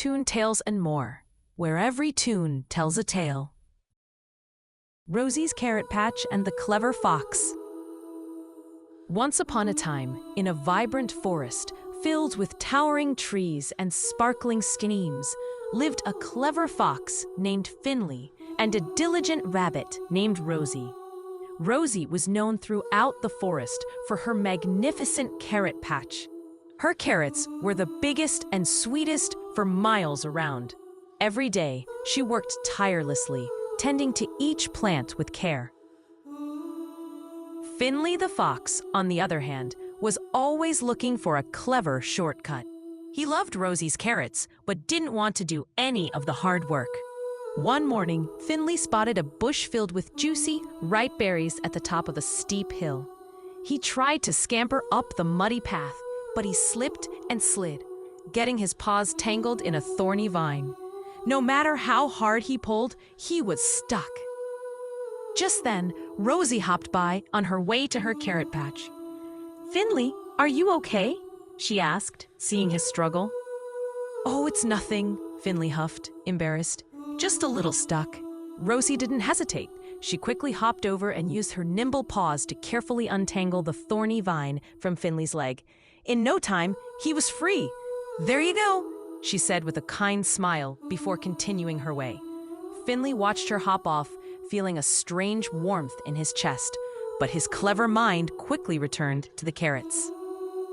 cartoon tales and more, where every tune tells a tale. Rosie's Carrot Patch and the Clever Fox. Once upon a time, in a vibrant forest filled with towering trees and sparkling streams, lived a clever fox named Finley and a diligent rabbit named Rosie. Rosie was known throughout the forest for her magnificent carrot patch. Her carrots were the biggest and sweetest for miles around. Every day, she worked tirelessly, tending to each plant with care. Finley the fox, on the other hand, was always looking for a clever shortcut. He loved Rosie's carrots, but didn't want to do any of the hard work. One morning, Finley spotted a bush filled with juicy, ripe berries at the top of a steep hill. He tried to scamper up the muddy path, but he slipped and slid, getting his paws tangled in a thorny vine. No matter how hard he pulled, he was stuck. Just then, Rosie hopped by on her way to her carrot patch. "Finley, are you okay?" she asked, seeing his struggle. "Oh, it's nothing," Finley huffed, embarrassed. "Just a little stuck." Rosie didn't hesitate. She quickly hopped over and used her nimble paws to carefully untangle the thorny vine from Finley's leg. In no time, he was free. "There you go," she said with a kind smile before continuing her way. Finley watched her hop off, feeling a strange warmth in his chest, but his clever mind quickly returned to the carrots.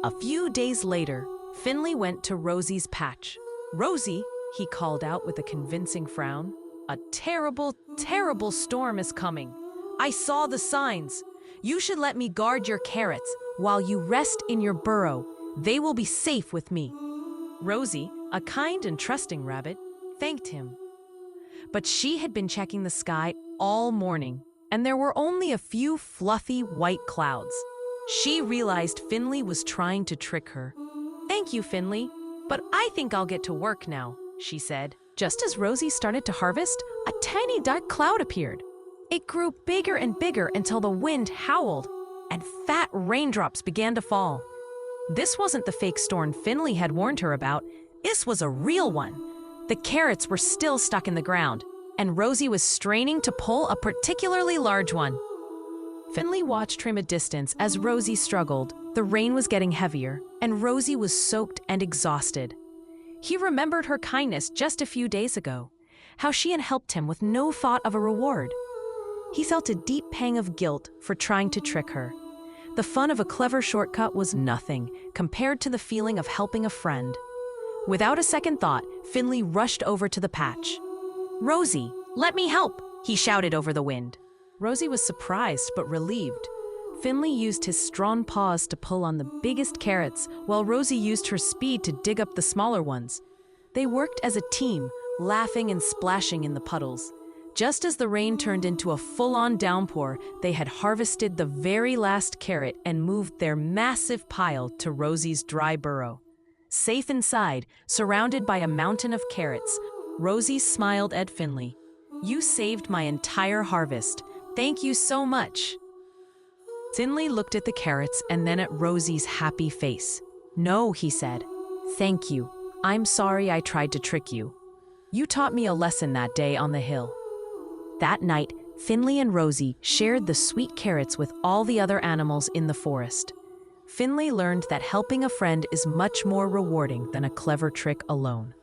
A few days later, Finley went to Rosie's patch. "Rosie," he called out with a convincing frown, "a terrible, terrible storm is coming. I saw the signs. You should let me guard your carrots while you rest in your burrow. They will be safe with me." Rosie, a kind and trusting rabbit, thanked him. But she had been checking the sky all morning, and there were only a few fluffy white clouds. She realized Finley was trying to trick her. "Thank you, Finley, but I think I'll get to work now," she said. Just as Rosie started to harvest, a tiny dark cloud appeared. It grew bigger and bigger until the wind howled, and fat raindrops began to fall. This wasn't the fake storm Finley had warned her about. This was a real one. The carrots were still stuck in the ground, and Rosie was straining to pull a particularly large one. Finley watched from a distance as Rosie struggled. The rain was getting heavier, and Rosie was soaked and exhausted. He remembered her kindness just a few days ago, how she had helped him with no thought of a reward. He felt a deep pang of guilt for trying to trick her. The fun of a clever shortcut was nothing compared to the feeling of helping a friend. Without a second thought, Finley rushed over to the patch. "Rosie, let me help!" he shouted over the wind. Rosie was surprised but relieved. Finley used his strong paws to pull on the biggest carrots, while Rosie used her speed to dig up the smaller ones. They worked as a team, laughing and splashing in the puddles. Just as the rain turned into a full-on downpour, they had harvested the very last carrot and moved their massive pile to Rosie's dry burrow. Safe inside, surrounded by a mountain of carrots, Rosie smiled at Finley. "You saved my entire harvest. Thank you so much." Finley looked at the carrots and then at Rosie's happy face. "No," he said. "Thank you. I'm sorry I tried to trick you. You taught me a lesson that day on the hill." That night, Finley and Rosie shared the sweet carrots with all the other animals in the forest. Finley learned that helping a friend is much more rewarding than a clever trick alone.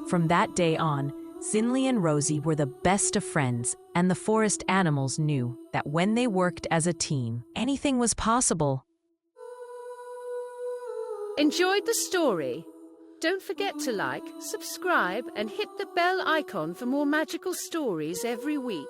From that day on, Finley and Rosie were the best of friends, and the forest animals knew that when they worked as a team, anything was possible. Enjoyed the story? Don't forget to like, subscribe, and hit the bell icon for more magical stories every week.